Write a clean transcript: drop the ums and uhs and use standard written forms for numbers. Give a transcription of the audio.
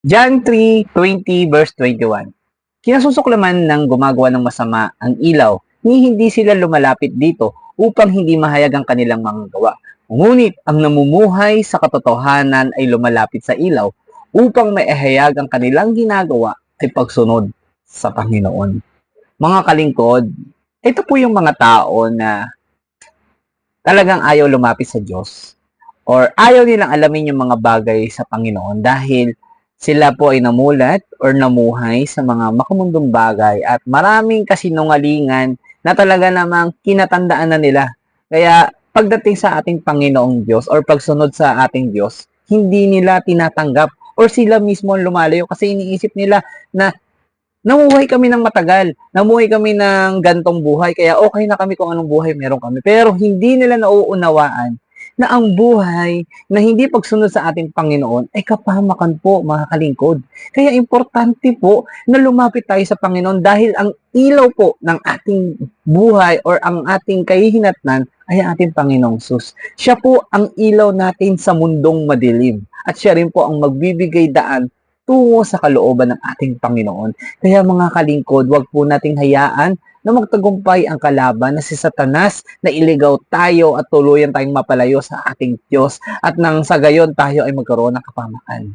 John 3:20 verse 21. Kinasusuklaman ng gumagawa ng masama ang ilaw, ni hindi sila lumalapit dito upang hindi mahayag ang kanilang mga gawa. Ngunit ang namumuhay sa katotohanan ay lumalapit sa ilaw upang maihayag ang kanilang ginagawa ay pagsunod sa Panginoon. Mga kalingkod, ito po yung mga tao na talagang ayaw lumapit sa Diyos or ayaw nilang alamin yung mga bagay sa Panginoon dahil sila po ay namulat or namuhay sa mga makamundong bagay at maraming kasinungalingan na talaga namang kinatandaan na nila. Kaya pagdating sa ating Panginoong Diyos or pagsunod sa ating Diyos, hindi nila tinatanggap or sila mismo ang lumalayo kasi iniisip nila na namuhay kami ng matagal, namuhay kami ng gantong buhay, kaya okay na kami kung anong buhay meron kami. Pero hindi nila nauunawaan na ang buhay na hindi pagsunod sa ating Panginoon ay kapahamakan po, mga kalingkod. Kaya importante po na lumapit tayo sa Panginoon dahil ang ilaw po ng ating buhay or ang ating kahihinatnan ay ang ating Panginoong Sus. Siya po ang ilaw natin sa mundong madilim at siya rin po ang magbibigay daan tungo sa kalooban ng ating Panginoon. Kaya mga kalingkod, wag po nating hayaan na magtagumpay ang kalaban na si Satanas na iligaw tayo at tuluyan tayong mapalayo sa ating Diyos at nang sa gayon tayo ay magkaroon ng kapamakan.